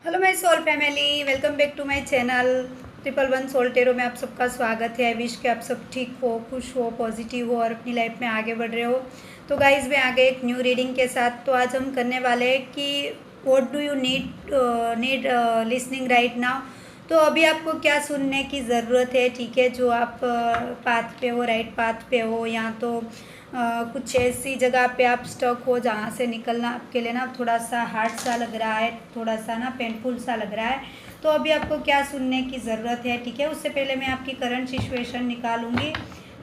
Hello my soul family, welcome back to my channel 111 soul tarot में आप सबका स्वागत है। विश के आप सब ठीक हो, खुश हो, पॉजिटिव हो और अपनी लाइफ में आगे बढ़ रहे हो। तो गाइज मैं आ गई एक न्यू रीडिंग के साथ। तो आज हम करने वाले हैं कि what do you need listening right now. तो अभी आपको क्या सुनने की ज़रूरत है, ठीक है। जो आप पाथ पे हो, राइट पाथ पे हो, या तो कुछ ऐसी जगह पे आप स्टक हो जहाँ से निकलना आपके लिए ना थोड़ा सा हार्ड सा लग रहा है, थोड़ा सा ना पेनफुल सा लग रहा है। तो अभी आपको क्या सुनने की ज़रूरत है, ठीक है। उससे पहले मैं आपकी करंट सिचुएशन निकालूंगी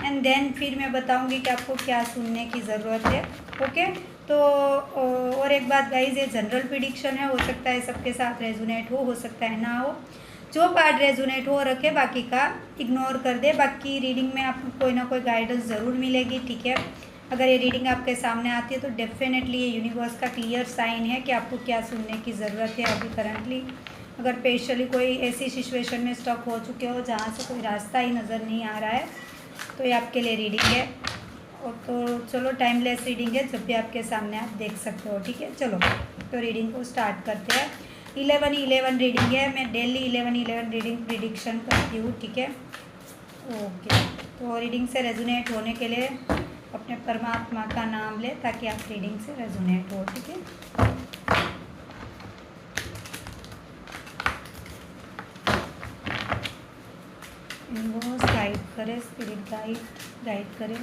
एंड देन फिर मैं बताऊंगी कि आपको क्या सुनने की ज़रूरत है। ओके। तो और एक बात गाइज, ये जनरल प्रिडिक्शन है, हो सकता है सबके साथ रेजोनेट हो सकता है ना हो। जो पार्ट रेजोनेट हो रखे बाकी का इग्नोर कर दे। बाकी रीडिंग में आपको कोई ना कोई गाइडेंस ज़रूर मिलेगी, ठीक है। अगर ये रीडिंग आपके सामने आती है तो डेफिनेटली ये यूनिवर्स का क्लियर साइन है कि आपको क्या सुनने की ज़रूरत है अभी करंटली। अगर स्पेशली कोई ऐसी सिचुएशन में स्टक हो चुके हो जहाँ से कोई रास्ता ही नज़र नहीं आ रहा है, तो ये आपके लिए रीडिंग है। और तो चलो, टाइमलेस रीडिंग है, जब भी आपके सामने आप देख सकते हो, ठीक है। चलो तो रीडिंग को स्टार्ट करते हैं। 11-11 रीडिंग है, मैं डेली 11-11 रीडिंग प्रिडिक्शन करती हूँ, ठीक है। ओके। तो रीडिंग से रेजोनेट होने के लिए अपने परमात्मा का नाम ले ताकि आप रीडिंग से रेजोनेट हो, ठीक है। यूनिवर्स गाइड करे, स्पिरिट गाइड करे।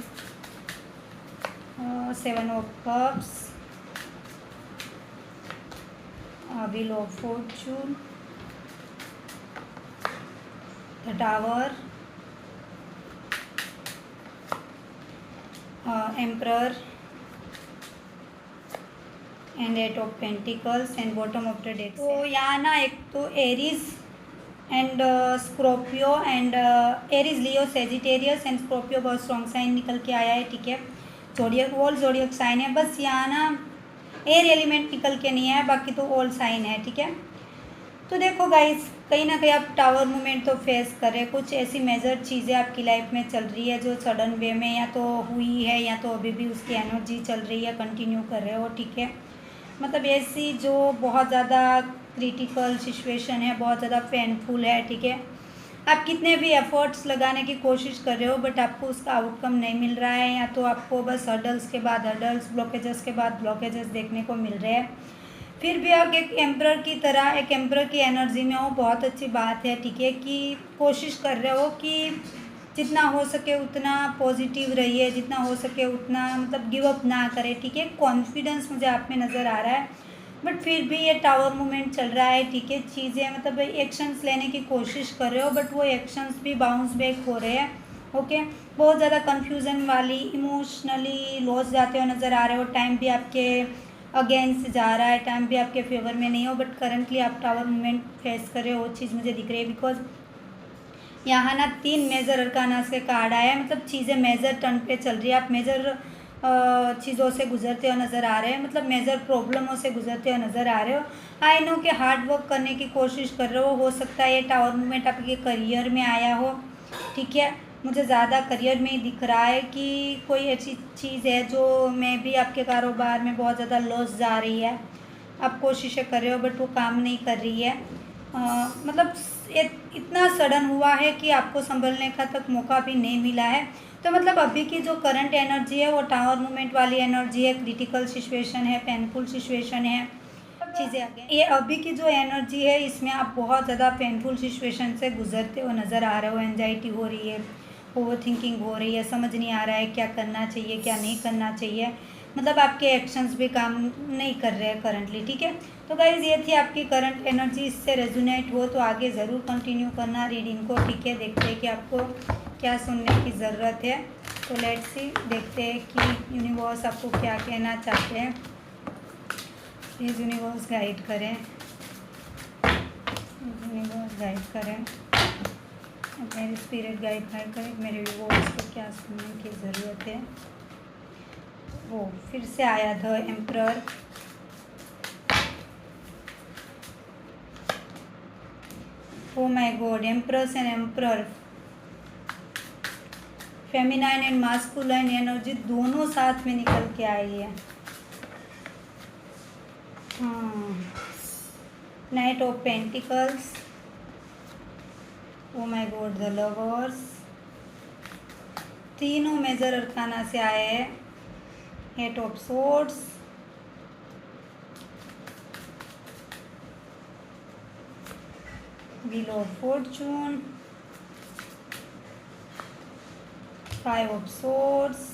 7 of cups, wheel of Fortune, the tower, emperor and 8 of pentacles and bottom of the deck. तो यहाँ ना एक तो Aries and Scorpio and Aries, Leo, Sagittarius and Scorpio बहुत स्ट्रॉन्ग साइन निकल के आया है, ठीक है। जोडियक, ऑल जोडियक साइन है, बस यहाँ ना एयर एलिमेंट निकल के नहीं है, बाकी तो ऑल साइन है, ठीक है। तो देखो गाइस, कहीं ना कहीं आप टावर मूवमेंट तो फेस कर रहे हैं। कुछ ऐसी मेजर चीज़ें आपकी लाइफ में चल रही है जो सडन वे में या तो हुई है या तो अभी भी उसकी एनर्जी चल रही है, कंटिन्यू कर रहे हो, ठीक है। मतलब ऐसी जो बहुत ज़्यादा क्रिटिकल सिचुएशन है, बहुत ज़्यादा पेनफुल है, ठीक है। आप कितने भी एफर्ट्स लगाने की कोशिश कर रहे हो बट आपको उसका आउटकम नहीं मिल रहा है, या तो आपको बस हर्डल्स के बाद हर्डल्स, ब्लॉकेजेस के बाद ब्लॉकेजेस देखने को मिल रहे हैं। फिर भी आप एक एम्परर की तरह, एक एम्परर की एनर्जी में हो, बहुत अच्छी बात है, ठीक है। कि कोशिश कर रहे हो कि जितना हो सके उतना पॉजिटिव रहिए, जितना हो सके उतना मतलब गिव अप ना करें, ठीक है। कॉन्फिडेंस मुझे आप में नज़र आ रहा है, बट फिर भी ये टावर मूवमेंट चल रहा है, ठीक है। चीज़ें मतलब एक्शंस लेने की कोशिश कर रहे हो बट वो एक्शंस भी बाउंस बैक हो रहे हैं, ओके। बहुत ज़्यादा कन्फ्यूज़न वाली, इमोशनली लॉस जाते हो नज़र आ रहे हो। टाइम भी आपके अगेंस्ट जा रहा है, टाइम भी आपके फेवर में नहीं हो, बट करंटली आप टावर मूवमेंट फेस कर रहे हो, वो चीज़ मुझे दिख रही है। बिकॉज यहाँ ना 3 मेजर अरकाना से कार्ड आया है, मतलब चीज़ें मेजर टर्न पे चल रही है। आप मेजर चीज़ों से गुजरते हुए नज़र आ रहे हैं, मतलब मेजर प्रॉब्लमों से गुजरते हुए नज़र आ रहे हो। आई नो कि हार्ड वर्क करने की कोशिश कर रहे हो सकता है ये टावर मूवमेंट आपके करियर में आया हो, ठीक है। मुझे ज़्यादा करियर में ही दिख रहा है कि कोई ऐसी चीज़ है जो मैं भी आपके कारोबार में बहुत ज़्यादा लॉस जा रही है। आप कोशिशें कर रहे हो बट वो काम नहीं कर रही है। मतलब इतना सडन हुआ है कि आपको संभलने का तक मौका भी नहीं मिला है। तो मतलब अभी की जो करंट एनर्जी है वो टावर मूवमेंट वाली एनर्जी है, क्रिटिकल सिचुएशन है, पेनफुल सिचुएशन है, सब चीज़ें आगे। ये अभी की जो एनर्जी है इसमें आप बहुत ज़्यादा पेनफुल सिचुएशन से गुजरते हो नज़र आ रहे हो। एंजाइटी हो रही है, ओवर थिंकिंग हो रही है, समझ नहीं आ रहा है क्या करना चाहिए क्या नहीं करना चाहिए। मतलब आपके एक्शंस भी काम नहीं कर रहे हैं करंटली, ठीक है। तो गाइज ये थी आपकी करंट एनर्जी। इससे रेजोनेट हो तो आगे ज़रूर कंटिन्यू करना रीडिंग को, ठीक है। देखते हैं कि आपको क्या सुनने की ज़रूरत है। तो लेट्स सी, देखते हैं कि यूनिवर्स आपको क्या कहना चाहते हैं। प्लीज़ यूनिवर्स गाइड करें, यूनिवर्स गाइड करें, मेरी स्पिरिट गाइड करें, मेरे व्यूअर्स को क्या सुनने की ज़रूरत है। वो फिर से आया the emperor, oh my God, empress and emperor, feminine and masculine energy दोनों साथ में निकल के आई है। हाँ, knight of pentacles, oh my God, the lovers. तीनों मेजर अरकाना से आए हैं। Eight of swords, wheel of fortune, five of swords,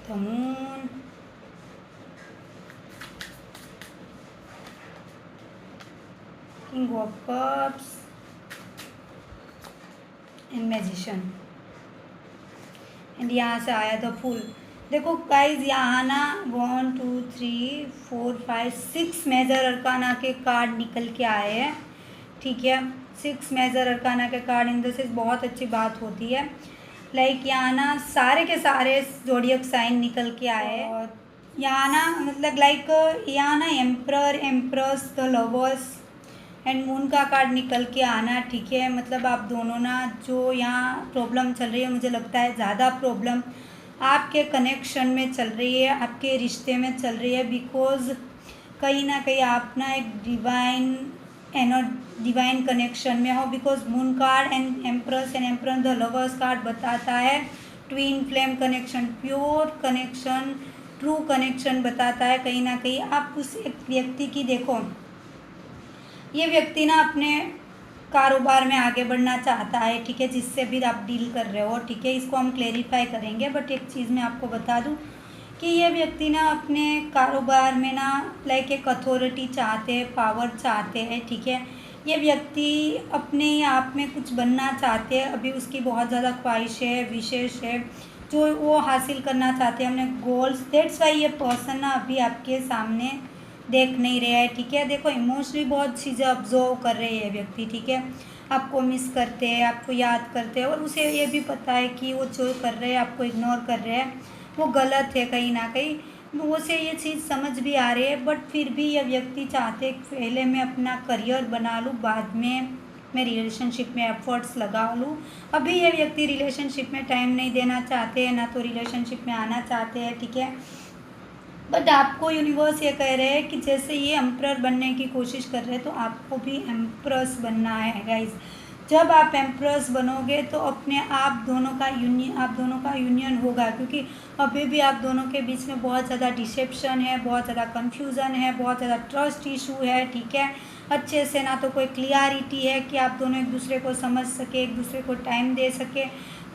the moon, king of cups and magician. And यहाँ से आया द फूल। देखो गाइज, यहाँ ना 1 2 3 4 5 6 मेजर अरकाना के कार्ड निकल के आए हैं। ठीक है, 6 मेजर अरकाना के कार्ड इन द सेंस बहुत अच्छी बात होती है। लाइक यहाँ ना सारे के सारे ज़ोडिएक साइन निकल के आए हैं। और यहाँ ना मतलब लाइक यहाँ ना emperor, empress, the lovers and moon का कार्ड निकल के आना। ठीक है, मतलब आप दोनों ना जो यहाँ प्रॉब्लम चल रही है, मुझे लगता है ज़्यादा प्रॉब्लम आपके कनेक्शन में चल रही है, आपके रिश्ते में चल रही है। बिकॉज कहीं ना कहीं आप ना एक डिवाइन कनेक्शन में हो। Because moon card and empress and emperor the lovers card बताता है twin flame connection, pure connection, true connection बताता है। कहीं ना कहीं आप उस एक व्यक्ति की देखो, ये व्यक्ति ना अपने कारोबार में आगे बढ़ना चाहता है। ठीक है, जिससे भी आप डील कर रहे हो। ठीक है, इसको हम क्लेरिफाई करेंगे। बट एक चीज़ मैं आपको बता दूं कि ये व्यक्ति ना अपने कारोबार में ना लाइक एक अथॉरिटी चाहते हैं, पावर चाहते हैं। ठीक है, ये व्यक्ति अपने आप में कुछ बनना चाहते हैं। अभी उसकी बहुत ज़्यादा ख्वाहिश है, विशेष है, जो वो हासिल करना चाहते हैं अपने गोल्स। दैट्स वाई ये पर्सन ना अभी आपके सामने देख नहीं रहा है। ठीक है, देखो इमोशनली बहुत चीज़ें ऑब्जर्व कर रहे हैं व्यक्ति। ठीक है, आपको मिस करते हैं, आपको याद करते हैं, और उसे ये भी पता है कि वो जो कर रहे हैं, आपको इग्नोर कर रहे हैं, वो गलत है। कहीं ना कहीं उसे ये चीज़ समझ भी आ रही है। बट फिर भी ये व्यक्ति चाहते पहले मैं अपना करियर बना लूँ, बाद में मैं रिलेशनशिप में एफर्ट्स लगा लूँ। अभी ये व्यक्ति रिलेशनशिप में टाइम नहीं देना चाहते हैं, ना तो रिलेशनशिप में आना चाहते हैं। ठीक है, बट आपको यूनिवर्स ये कह रहे हैं कि जैसे ये एम्परर बनने की कोशिश कर रहे हैं, तो आपको भी एम्प्रेस बनना है गाइज। जब आप एम्प्रेस बनोगे तो अपने आप दोनों का यूनियन होगा। क्योंकि अभी भी आप दोनों के बीच में बहुत ज़्यादा डिसेप्शन है, बहुत ज़्यादा कन्फ्यूज़न है, बहुत ज़्यादा ट्रस्ट इशू है। ठीक है, अच्छे से ना तो कोई क्लियरिटी है कि आप दोनों एक दूसरे को समझ सके, एक दूसरे को टाइम दे सके।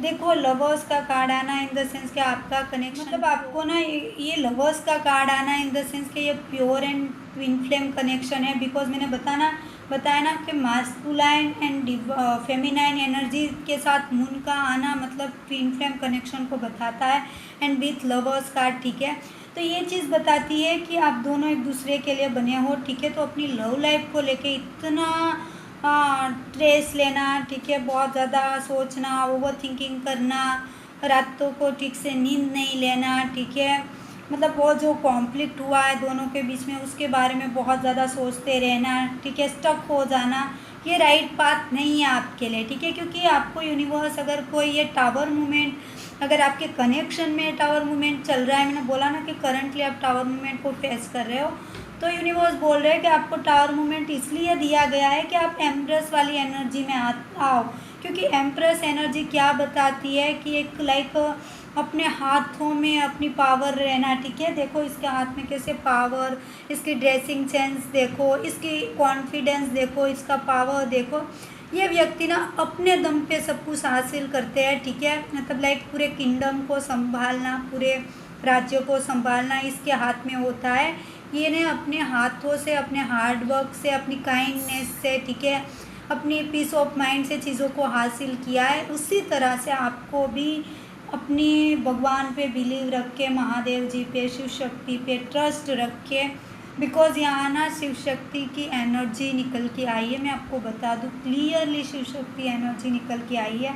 देखो लवर्स का कार्ड आना इन द सेंस कि आपका कनेक्शन, मतलब आपको ना ये लवर्स का कार्ड आना इन द सेंस कि ये pure and twin flame connection है। बिकॉज मैंने बताया ना कि मास्कुलाइन एंड फेमिनाइन एनर्जी के साथ मून का आना मतलब ट्विन फ्लेम कनेक्शन को बताता है एंड विथ लवर्स कार्ड। ठीक है, तो ये चीज़ बताती है कि आप दोनों एक दूसरे के लिए बने हो। ठीक है, तो अपनी लव लाइफ को लेके इतना स्ट्रेस लेना, ठीक है, बहुत ज़्यादा सोचना, ओवर थिंकिंग करना, रातों को ठीक से नींद नहीं लेना। ठीक है, मतलब वो जो कॉन्फ्लिक्ट हुआ है दोनों के बीच में, उसके बारे में बहुत ज़्यादा सोचते रहना। ठीक है, स्टक हो जाना, ये राइट पाथ नहीं है आपके लिए। ठीक है, क्योंकि आपको यूनिवर्स अगर कोई ये टावर मूवमेंट, अगर आपके कनेक्शन में टावर मूवमेंट चल रहा है, मैंने बोला ना कि करंटली आप टावर मूवमेंट को फेस कर रहे हो, तो यूनिवर्स बोल रहे हैं कि आपको टावर मूवमेंट इसलिए दिया गया है कि आप एम्प्रेस वाली एनर्जी में आओ। क्योंकि एम्प्रेस एनर्जी क्या बताती है कि एक लाइक अपने हाथों में अपनी पावर रहना। ठीक है, देखो इसके हाथ में कैसे पावर, इसकी ड्रेसिंग सेंस देखो, इसकी कॉन्फिडेंस देखो, इसका पावर देखो। ये व्यक्ति ना अपने दम पे सब कुछ हासिल करते हैं। ठीक है, मतलब लाइक पूरे किंगडम को संभालना, पूरे राज्यों को संभालना इसके हाथ में होता है। ये ने अपने हाथों से, अपने हार्ड वर्क से, अपनी काइंडनेस से, ठीक है, अपनी पीस ऑफ माइंड से चीज़ों को हासिल किया है। उसी तरह से आपको भी अपनी भगवान पे बिलीव रख के, महादेव जी पे, शिव शक्ति पे ट्रस्ट रख के, बिकॉज यहाँ ना शिव शक्ति की एनर्जी निकल के आई है। मैं आपको बता दूँ क्लियरली, शिव शक्ति एनर्जी निकल के आई है।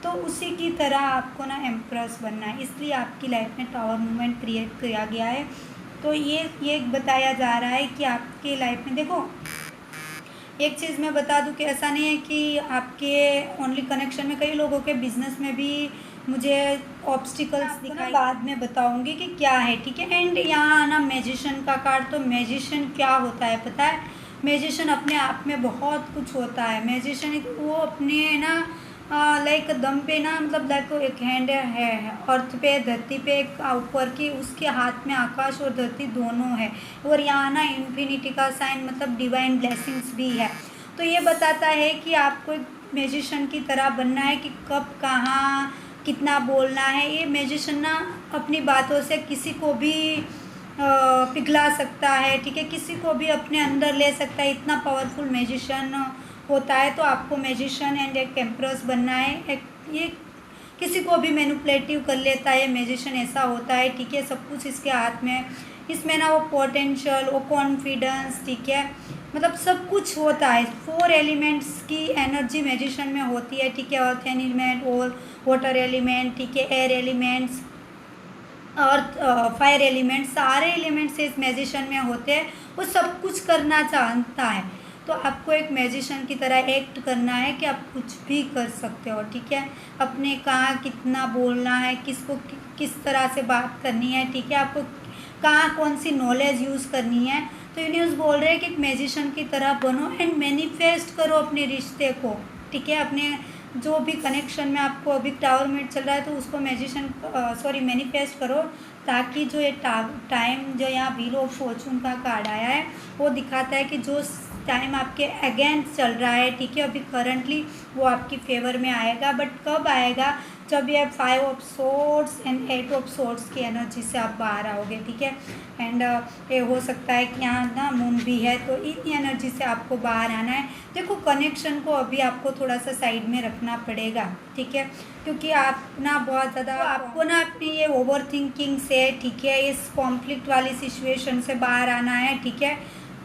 तो उसी की तरह आपको ना एम्प्रेस बनना है, इसलिए आपकी लाइफ में टावर मूवमेंट क्रिएट किया गया है। तो ये बताया जा रहा है कि आपके लाइफ में देखो, एक चीज़ मैं बता दूं कि ऐसा नहीं है कि आपके ओनली कनेक्शन में, कई लोगों के बिजनेस में भी मुझे ऑब्स्टिकल्स दिखाई बाद में बताऊंगी कि क्या है, ठीक है। एंड यहाँ आना मैजिशियन का कार्ड। तो मैजिशियन क्या होता है पता है? मैजिशियन अपने आप में बहुत कुछ होता है। मैजिशियन वो अपने ना लाइक दम पे ना, मतलब लाइक एक हैंड है अर्थ पे, धरती पे, एक ऊपर की, उसके हाथ में आकाश और धरती दोनों है। और यहाँ ना इन्फिनिटी का साइन, मतलब डिवाइन ब्लेसिंग्स भी है। तो ये बताता है कि आपको एक मैजिशियन की तरह बनना है कि कब कहाँ कितना बोलना है। ये मैजिशियन ना अपनी बातों से किसी को भी पिघला सकता है, ठीक है, किसी को भी अपने अंदर ले सकता है, इतना पावरफुल मैजिशियन होता है। तो आपको मैजिशियन एंड एक एम्प्रेस बनना है। एक ये किसी को भी मैनिपुलेटिव कर लेता है, मैजिशियन ऐसा होता है, ठीक है। सब कुछ इसके हाथ में, इसमें ना वो पोटेंशियल, वो कॉन्फिडेंस, ठीक है, मतलब सब कुछ होता है। 4 एलिमेंट्स की एनर्जी मैजिशियन में होती है, ठीक है। अर्थ एलिमेंट और वाटर एलिमेंट, ठीक है, एयर एलिमेंट्स, अर्थ, फायर एलिमेंट, सारे एलिमेंट्स इस मैजिशियन में होते हैं। वो सब कुछ करना चाहता है। तो आपको एक मैजिशियन की तरह एक्ट करना है कि आप कुछ भी कर सकते हो, ठीक है। अपने कहाँ कितना बोलना है, किसको किस तरह से बात करनी है, ठीक है, आपको कहाँ कौन सी नॉलेज यूज़ करनी है। तो यूनिवर्स बोल रहे हैं कि एक मैजिशियन की तरह बनो एंड मैनिफेस्ट करो अपने रिश्ते को, ठीक है। अपने जो भी कनेक्शन में आपको अभी टावर मिट चल रहा है, तो उसको मैनिफेस्ट करो, ताकि जो ये टाइम जो यहाँ व्हील ऑफ फॉर्चून का कार्ड आया है, वो दिखाता है कि जो टाइम आपके अगेंस्ट चल रहा है, ठीक है, अभी करंटली वो आपकी फेवर में आएगा। बट कब आएगा? जब ये 5 of swords and 8 of swords की एनर्जी से आप बाहर आओगे, ठीक है। एंड ये हो सकता है कि यहाँ ना मून भी है, तो इतनी एनर्जी से आपको बाहर आना है। देखो कनेक्शन को अभी आपको थोड़ा सा साइड में रखना पड़ेगा, ठीक है, क्योंकि आप ना बहुत ज़्यादा आपको ना अपनी ये ओवर थिंकिंग से, ठीक है, इस कॉन्फ्लिक्ट वाली सिचुएशन से बाहर आना है, ठीक है।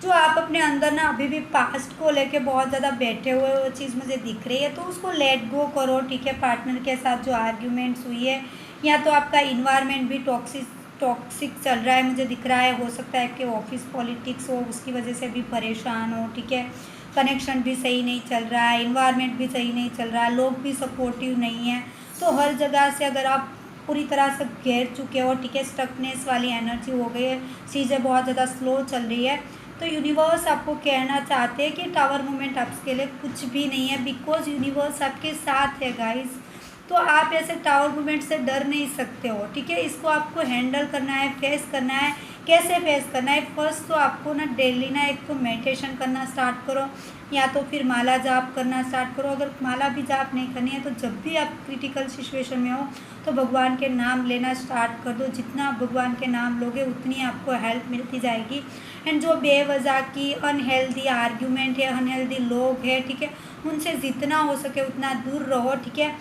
जो आप अपने अंदर ना अभी भी पास्ट को लेके बहुत ज़्यादा बैठे हुए, वो चीज़ मुझे दिख रही है, तो उसको लेट गो करो, ठीक है। पार्टनर के साथ जो आर्ग्यूमेंट्स हुई है, या तो आपका इन्वायरमेंट भी टॉक्सिक चल रहा है, मुझे दिख रहा है। हो सकता है कि ऑफिस पॉलिटिक्स हो, उसकी वजह से भी परेशान हो, ठीक है। कनेक्शन भी सही नहीं चल रहा है, इन्वायरमेंट भी सही नहीं चल रहा है, लोग भी सपोर्टिव नहीं है। तो हर जगह से अगर आप पूरी तरह से घेर चुके हो, ठीक है, स्टकनेस वाली एनर्जी हो गई है, चीज़ें बहुत ज़्यादा स्लो चल रही है, तो यूनिवर्स आपको कहना चाहते हैं कि टावर मूवमेंट आपके लिए कुछ भी नहीं है, बिकॉज यूनिवर्स आपके साथ है गाइस। तो आप ऐसे टावर मूवमेंट से डर नहीं सकते हो, ठीक है। इसको आपको हैंडल करना है, फेस करना है। कैसे फेस करना है? फर्स्ट तो आपको ना डेली ना एक तो मेडिटेशन करना स्टार्ट करो, या तो फिर माला जाप करना स्टार्ट करो। अगर माला भी जाप नहीं करनी है, तो जब भी आप क्रिटिकल सिचुएशन में हो, तो भगवान के नाम लेना स्टार्ट कर दो। जितना आप भगवान के नाम लोगे, उतनी आपको हेल्प मिलती जाएगी। एंड जो बेवजह की अनहेल्दी आर्ग्यूमेंट है, अनहेल्दी लोग हैं, ठीक है, उनसे जितना हो सके उतना दूर रहो, ठीक है।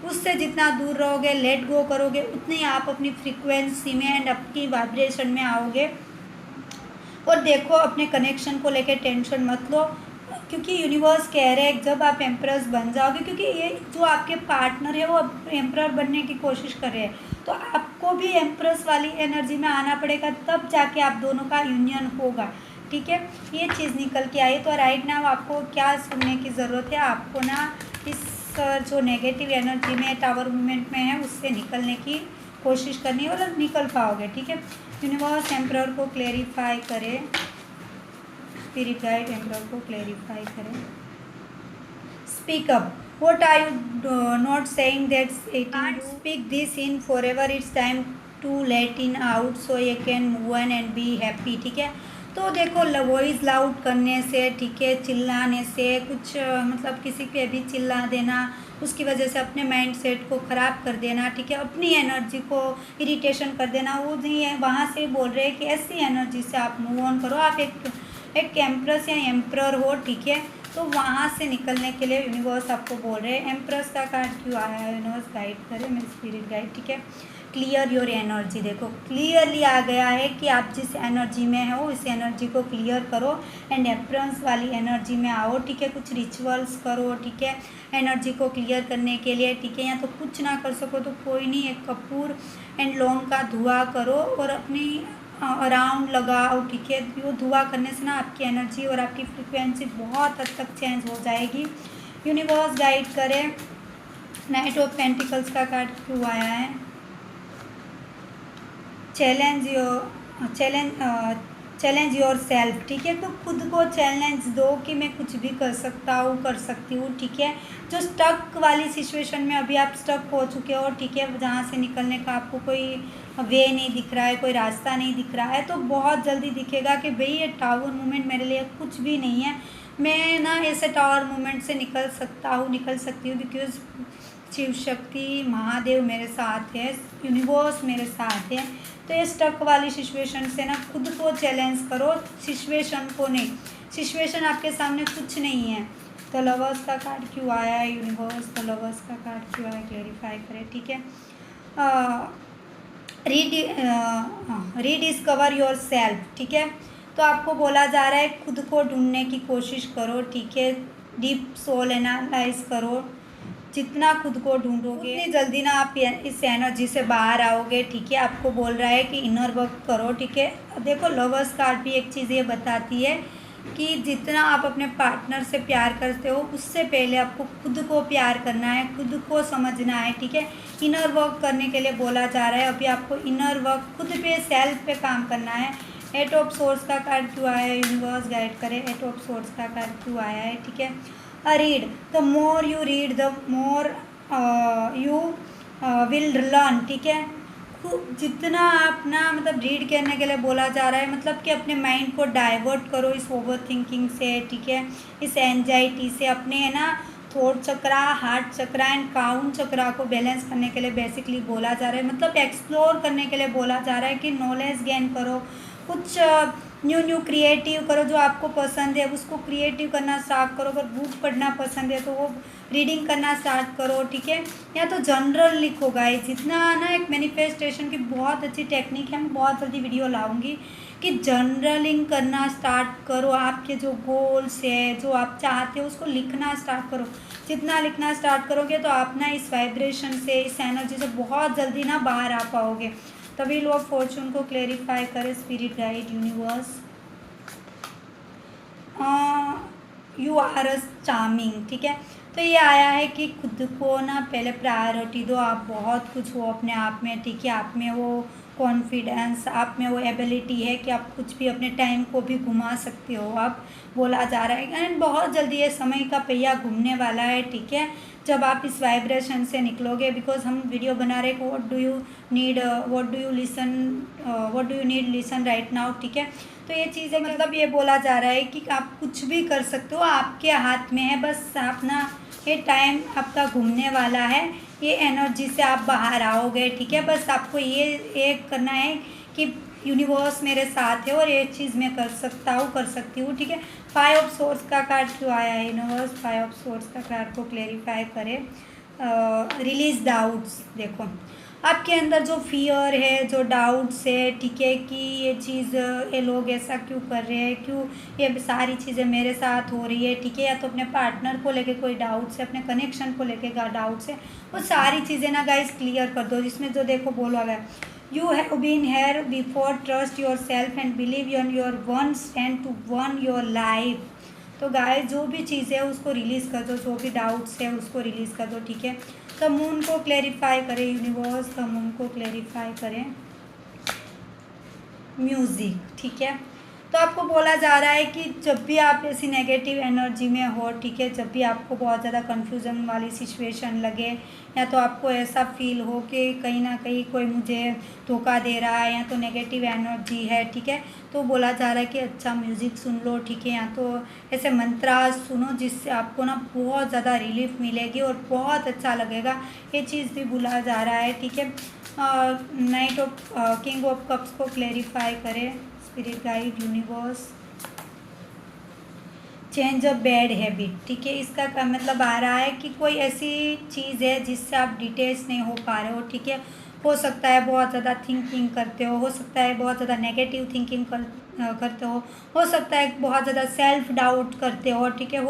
उससे जितना दूर रहोगे, लेट गो करोगे, उतनी आप अपनी फ्रीक्वेंसी में एंड अपनी वाइब्रेशन में आओगे। और देखो अपने कनेक्शन को लेके टेंशन मत लो, क्योंकि यूनिवर्स कह रहे हैं जब आप एम्प्रस बन जाओगे, क्योंकि ये जो आपके पार्टनर है वो एम्प्रर बनने की कोशिश कर रहे हैं, तो आपको भी एम्प्रस वाली एनर्जी में आना पड़ेगा, तब जाके आप दोनों का यूनियन होगा, ठीक है। ये चीज़ निकल के आई। तो राइट नाउ आपको क्या सुनने की ज़रूरत है? आपको ना इस जो नेगेटिव एनर्जी में टावर मूवमेंट में है, उससे निकलने की कोशिश करनी है, और निकल पाओगे, ठीक है। यूनिवर्स एम्प्रर को क्लेरिफाई करें, स्पिरिट गाइड एम्प्रर को क्लेरिफाई करें। Speak up, what are you not saying that's it? Speak this in forever, it's time to let in out so you can move on and be happy, ठीक है। तो देखो voice loud करने से, ठीक है, चिल्लाने से कुछ मतलब किसी पे भी चिल्ला देना, उसकी वजह से अपने माइंड सेट को ख़राब कर देना, ठीक है, अपनी एनर्जी को इरिटेशन कर देना, वो नहीं है। वहाँ से बोल रहे हैं कि ऐसी एनर्जी से आप मूव ऑन करो। आप एक एम्प्रेस या एम्प्रर हो, ठीक है, तो वहाँ से निकलने के लिए यूनिवर्स आपको बोल रहे हैं। एम्प्रेस का कार्ड क्यों आया है? यूनिवर्स गाइड करे, मेरे स्पिरिट गाइड, ठीक है। क्लियर योर एनर्जी, देखो क्लियरली आ गया है कि आप जिस एनर्जी में हो उस एनर्जी को क्लियर करो एंड एम्प्रेस वाली एनर्जी में आओ, ठीक है। कुछ रिचुअल्स करो, ठीक है, एनर्जी को क्लियर करने के लिए, ठीक है। या तो कुछ ना कर सको तो कोई नहीं, एक कपूर एंड लौंग का धुआं करो और अपनी अराउंड लगाओ, ठीक है। वो धुआं करने से ना आपकी एनर्जी और आपकी फ्रिक्वेंसी बहुत हद तक चेंज हो जाएगी। यूनिवर्स गाइड करे नाइट ऑफ पेंटिकल्स का कार्ड क्यों आया है? चैलेंज योर सेल्फ, ठीक है। तो खुद को चैलेंज दो कि मैं कुछ भी कर सकता हूँ, कर सकती हूँ, ठीक है। जो स्टक वाली सिचुएशन में अभी आप स्टक हो चुके हो, ठीक है, जहाँ से निकलने का आपको कोई वे नहीं दिख रहा है, कोई रास्ता नहीं दिख रहा है, तो बहुत जल्दी दिखेगा कि भाई ये टावर मूवमेंट मेरे लिए कुछ भी नहीं है, मैं ना ऐसे टावर मूवमेंट से निकल सकती हूँ, बिकॉज शिव शक्ति महादेव मेरे साथ है, यूनिवर्स मेरे साथ है। तो ये स्टक वाली सिचुएशन से ना खुद को चैलेंज करो, सिचुएशन को नहीं। सिचुएशन आपके सामने कुछ नहीं है। तो लवर्स का कार्ड क्यों आया है यूनिवर्स? तो लवर्स का कार्ड क्यों आया, क्लेरिफाई करें, ठीक है। रीडिस्कवर योर सेल्फ, ठीक है। तो आपको बोला जा रहा है खुद को ढूंढने की कोशिश करो, ठीक है। डीप सोल एनालाइज करो, जितना खुद को ढूंढोगे उतनी जल्दी ना आप इस एनर्जी से बाहर आओगे, ठीक है। आपको बोल रहा है कि इनर वर्क करो, ठीक है। देखो लवर्स कार्ड भी एक चीज़ ये बताती है कि जितना आप अपने पार्टनर से प्यार करते हो उससे पहले आपको खुद को प्यार करना है, खुद को समझना है, ठीक है। इनर वर्क करने के लिए बोला जा रहा है। अभी आपको इनर वर्क खुद पे, सेल्फ पे काम करना है। एट ऑफ सोर्स का कार्ड क्यों आया है यूनिवर्स? गाइड करें, एट ऑफ सोर्स का कार्ड क्यों आया है, ठीक है। Read, the more you read the more you will learn, ठीक है। जितना आप ना मतलब रीड करने के लिए बोला जा रहा है, मतलब कि अपने माइंड को डाइवर्ट करो इस ओवर थिंकिंग से, ठीक है, इस एंजाइटी से। अपने है ना thought chakra, heart chakra and count चक्रा को बैलेंस करने के लिए बेसिकली बोला जा रहा है, मतलब एक्सप्लोर करने के लिए बोला जा रहा है कि नॉलेज गेन करो, कुछ न्यू क्रिएटिव करो। जो आपको पसंद है उसको क्रिएटिव करना स्टार्ट करो। अगर बुक पढ़ना पसंद है तो वो रीडिंग करना स्टार्ट करो, ठीक है। या तो जनरल लिखो गाइस। जितना ना एक मैनिफेस्टेशन की बहुत अच्छी टेक्निक है, मैं बहुत जल्दी वीडियो लाऊंगी कि जर्नलिंग करना स्टार्ट करो। आपके जो गोल्स है, जो आप चाहते हो उसको लिखना स्टार्ट करो। जितना लिखना स्टार्ट करोगे तो आप ना इस वाइब्रेशन से, इस एनर्जी से बहुत जल्दी ना बाहर आ पाओगे। तभी लो ऑफ फॉर्चून को क्लेरिफाई करे spirit guide universe. You are a charming, ठीक है। तो ये आया है कि खुद को ना पहले प्रायोरिटी दो। आप बहुत कुछ हो अपने आप में, ठीक है। आप में वो कॉन्फिडेंस, आप में वो एबिलिटी है कि आप कुछ भी अपने टाइम को भी घुमा सकते हो, आप बोला जा रहा है। एंड बहुत जल्दी ये समय का पहिया घूमने वाला है, ठीक है, जब आप इस वाइब्रेशन से निकलोगे। बिकॉज हम वीडियो बना रहे हैं, what do you need, what do you need listen right now, ठीक है। तो ये चीज़ें मतलब ये बोला जा रहा है कि आप कुछ भी कर सकते हो, आपके हाथ में है। बस आप ना ये टाइम आपका घूमने वाला है, ये एनर्जी से आप बाहर आओगे, ठीक है। बस आपको ये करना है कि यूनिवर्स मेरे साथ है और ये चीज़ मैं कर सकता हूँ, कर सकती हूँ, ठीक है। 5 ऑफ सोर्स का कार्ड क्यों आया है यूनिवर्स? 5 ऑफ सोर्स का कार्ड को क्लेरिफाई करें। Release doubts. देखो आपके अंदर जो फियर है, जो डाउट्स है, ठीक है, कि ये चीज़, ये लोग ऐसा क्यों कर रहे हैं, क्यों ये सारी चीज़ें मेरे साथ हो रही है, ठीक है। या तो अपने पार्टनर को लेके कोई डाउट्स है, अपने कनेक्शन को लेके डाउट्स है, वो सारी चीज़ें ना गाइस क्लियर कर दो। जिसमें जो देखो बोला गया, you have been here before, trust yourself and believe in your one stand to one your life. तो गाइस जो भी चीज़ है उसको रिलीज़ कर दो, जो भी डाउट्स है उसको रिलीज़ कर दो, ठीक है। तो मून को क्लेरिफाई करें यूनिवर्स, तो मून को क्लेरिफाई करें म्यूज़िक, ठीक है। तो आपको बोला जा रहा है कि जब भी आप ऐसी नेगेटिव एनर्जी में हो, ठीक है, जब भी आपको बहुत ज़्यादा कन्फ्यूज़न वाली सिचुएशन लगे, या तो आपको ऐसा फील हो कि कहीं ना कहीं कोई मुझे धोखा दे रहा है, या तो नेगेटिव एनर्जी है, ठीक है, तो बोला जा रहा है कि अच्छा म्यूज़िक सुन लो, ठीक है, या तो ऐसे मंत्रास सुनो जिससे आपको ना बहुत ज़्यादा रिलीफ मिलेगी और बहुत अच्छा लगेगा। ये चीज़ भी बोला जा रहा है, ठीक है। Night of king of cups को क्लेरिफाई करें spirit guide universe. Change a bad habit, ठीक है। इसका मतलब आ रहा है कि कोई ऐसी चीज़ है जिससे आप डिटेच नहीं हो पा रहे हो, ठीक है। सकता है बहुत ज़्यादा थिंकिंग करते हो सकता है बहुत ज़्यादा नेगेटिव थिंकिंग करते हो सकता है बहुत ज़्यादा सेल्फ डाउट करते हो, ठीक है।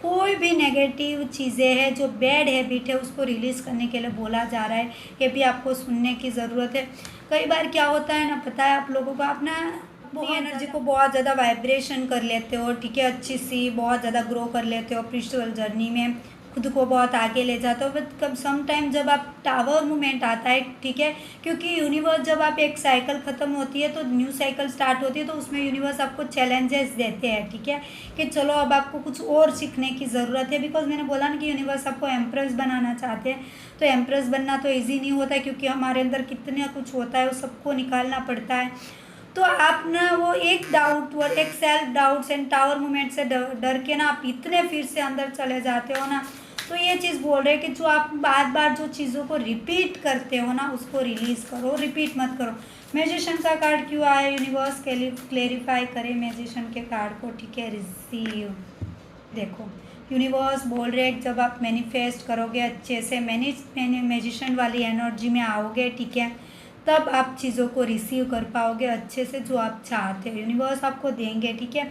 कोई भी नेगेटिव चीज़ें हैं, जो बैड हैबिट है, उसको रिलीज़ करने के लिए बोला जा रहा है। ये भी आपको सुनने की ज़रूरत है। कई बार क्या होता है ना, पता है आप लोगों को, आप ना अपनी एनर्जी को बहुत ज़्यादा वाइब्रेशन कर लेते हो, ठीक है, अच्छी सी बहुत ज़्यादा ग्रो कर लेते हो स्पिरिचुअल जर्नी में। खुद को बहुत आगे ले जाते हो, बट कब सम टाइम जब आप टावर मूवमेंट आता है, ठीक है, क्योंकि यूनिवर्स जब आप एक साइकिल ख़त्म होती है तो न्यू साइकिल स्टार्ट होती है, तो उसमें यूनिवर्स आपको चैलेंजेस देते हैं, ठीक है, कि चलो अब आपको कुछ और सीखने की ज़रूरत है। बिकॉज मैंने बोला ना कि यूनिवर्स आपको एम्प्रेस बनाना चाहते हैं, तो एम्प्रेस बनना तो ईजी नहीं होता है, क्योंकि हमारे अंदर कितना कुछ होता है वो सबको निकालना पड़ता है। तो आप ना वो एक डाउट और एक self doubts and tower movement से डर के ना आप इतने फिर से अंदर चले जाते हो ना, तो ये चीज़ बोल रहे हैं कि जो आप बार बार जो चीज़ों को रिपीट करते हो ना उसको रिलीज़ करो, रिपीट मत करो। मैजिशियन का कार्ड क्यों आया, यूनिवर्स क्लेरिफाई करे मैजिशियन के कार्ड को, ठीक है। रिसीव, देखो यूनिवर्स बोल रहे हैं जब आप मैनिफेस्ट करोगे अच्छे से, मैजिशियन वाली एनर्जी में आओगे, ठीक है, तब आप चीज़ों को रिसीव कर पाओगे अच्छे से, जो आप चाहते हो यूनिवर्स आपको देंगे, ठीक है।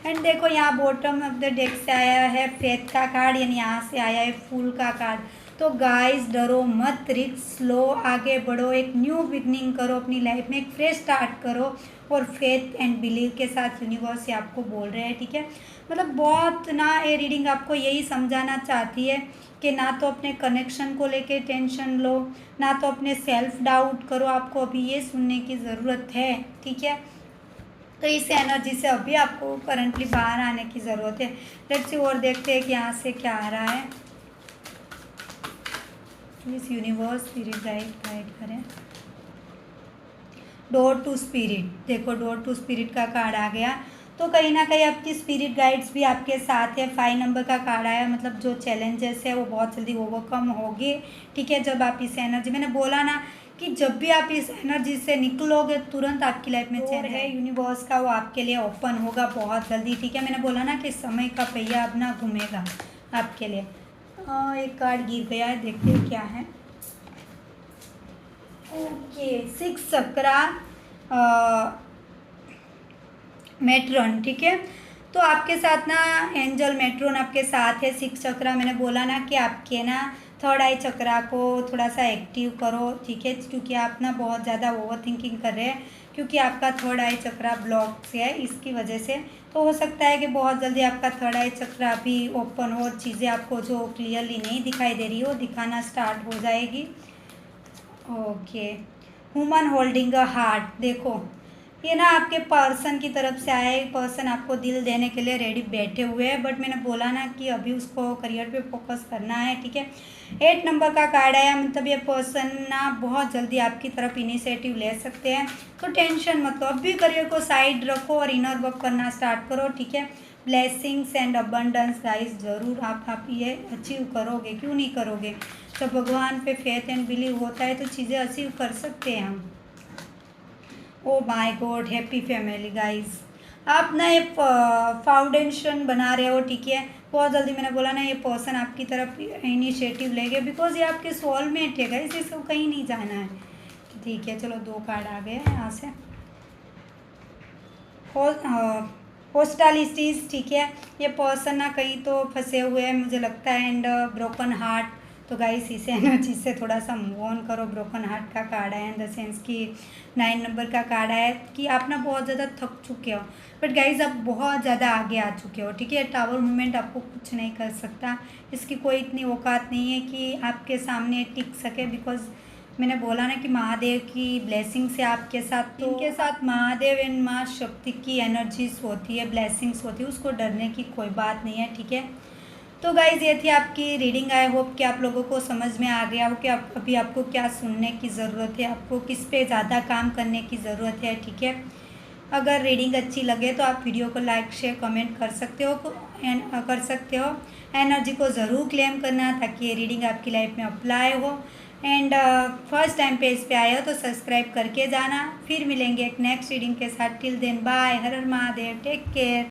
एंड देखो यहाँ बॉटम ऑफ द डेक से आया है फेथ का कार्ड, यानी यहाँ से आया है फूल का कार्ड। तो गाइस डरो मत, रिस्क लो, आगे बढ़ो, एक न्यू बिगनिंग करो अपनी लाइफ में, एक फ्रेश स्टार्ट करो, और फेथ एंड बिलीव के साथ यूनिवर्स ये आपको बोल रहे हैं, ठीक है। मतलब बहुत ना ये रीडिंग आपको यही समझाना चाहती है कि ना तो अपने कनेक्शन को लेके टेंशन लो, ना तो अपने सेल्फ डाउट करो, आपको अभी ये सुनने की ज़रूरत है, ठीक है। तो इस एनर्जी से अभी आपको करंटली बाहर आने की ज़रूरत है। लेट्स सी और देखते हैं कि यहाँ से क्या आ रहा है। प्लीज यूनिवर्स स्पिरिट गाइड करें। डोर टू स्पिरिट, देखो डोर टू स्पिरिट का कार्ड आ गया, तो कहीं ना कहीं आपकी स्पिरिट गाइड्स भी आपके साथ है। 5 नंबर का कार्ड आया, मतलब जो चैलेंजेस है वो बहुत जल्दी ओवरकम होगी, ठीक है, जब आप इस एनर्जी, मैंने बोला ना कि जब भी आप इस एनर्जी से निकलोगे तुरंत आपकी लाइफ में चेंज है यूनिवर्स का, वो आपके लिए ओपन होगा बहुत जल्दी, ठीक है। मैंने बोला ना कि समय का पहिया अब ना घूमेगा आपके लिए। एक कार्ड गिर गया है, देखते हैं क्या है। ओके, 6 चक्रा मेट्रॉन, ठीक है। तो आपके साथ ना एंजल मेट्रॉन आपके साथ है। 6 चक्रा, मैंने बोला ना कि आपके ना थर्ड आई चक्रा को थोड़ा सा एक्टिव करो, ठीक है, क्योंकि आप ना बहुत ज़्यादा ओवर थिंकिंग कर रहे हैं, क्योंकि आपका थर्ड आई चक्रा ब्लॉक से है, इसकी वजह से। तो हो सकता है कि बहुत जल्दी आपका थर्ड आई चक्रा भी ओपन हो, और चीज़ें आपको जो क्लियरली नहीं दिखाई दे रही हो दिखाना स्टार्ट हो जाएगी। Okay, woman holding a heart, देखो ये ना आपके पर्सन की तरफ से आया है। पर्सन आपको दिल देने के लिए रेडी बैठे हुए हैं, बट मैंने बोला ना कि अभी उसको करियर पे फोकस करना है, ठीक है। 8 नंबर का कार्ड आया, मतलब ये पर्सन ना बहुत जल्दी आपकी तरफ इनिशिएटिव ले सकते हैं, तो टेंशन मत लो, अभी करियर को साइड रखो और इनर वर्क करना स्टार्ट करो, ठीक है। ब्लेसिंग्स एंड अबंडेंस गाइस, ज़रूर आप ये अचीव करोगे, क्यों नहीं करोगे। जब भगवान पे फेथ एंड बिलीव होता है तो चीज़ें अचीव कर सकते हैं हम। ओ my God, happy family guys, आप ना ये फाउंडेशन बना रहे हो, ठीक है। बहुत जल्दी मैंने बोला ना ये पर्सन आपकी तरफ इनिशिएटिव लेंगे, बिकॉज ये आपके सोलमेट है गाइस, इसको कहीं नहीं जाना है, ठीक है। चलो 2 कार्ड आ गए यहाँ से। हॉस्टालिटीज़, ठीक है, ये पर्सन ना कहीं तो फंसे हुए हैं मुझे लगता है, एंड ब्रोकन हार्ट। तो गाइस इस एनर्जी से थोड़ा सा मूव ऑन करो। ब्रोकन हार्ट का कार्ड है, इन द सेंस कि 9 नंबर का कार्ड है कि आप ना बहुत ज़्यादा थक चुके हो, बट गाइस आप बहुत ज़्यादा आगे आ चुके हो, ठीक है। टावर मूवमेंट आपको कुछ नहीं कर सकता, इसकी कोई इतनी औकात नहीं है कि आपके सामने टिक सके, बिकॉज मैंने बोला ना कि महादेव की ब्लेसिंग से आपके साथ, तो इनके साथ महादेव एंड माँ शक्ति की एनर्जीज होती है, ब्लेसिंग्स होती है, उसको डरने की कोई बात नहीं है, ठीक है। तो गाइज़ ये थी आपकी रीडिंग। आई होप कि आप लोगों को समझ में आ गया हो कि अभी आपको क्या सुनने की ज़रूरत है, आपको किस पे ज़्यादा काम करने की ज़रूरत है, ठीक है। अगर रीडिंग अच्छी लगे तो आप वीडियो को लाइक शेयर कमेंट कर सकते हो। एनर्जी को ज़रूर क्लेम करना ताकि ये रीडिंग आपकी लाइफ में अप्लाई हो। एंड फर्स्ट टाइम पेज पे आए हो तो सब्सक्राइब करके जाना। फिर मिलेंगे एक नेक्स्ट रीडिंग के साथ। टिल देन बाय, हर हर महादेव, टेक केयर।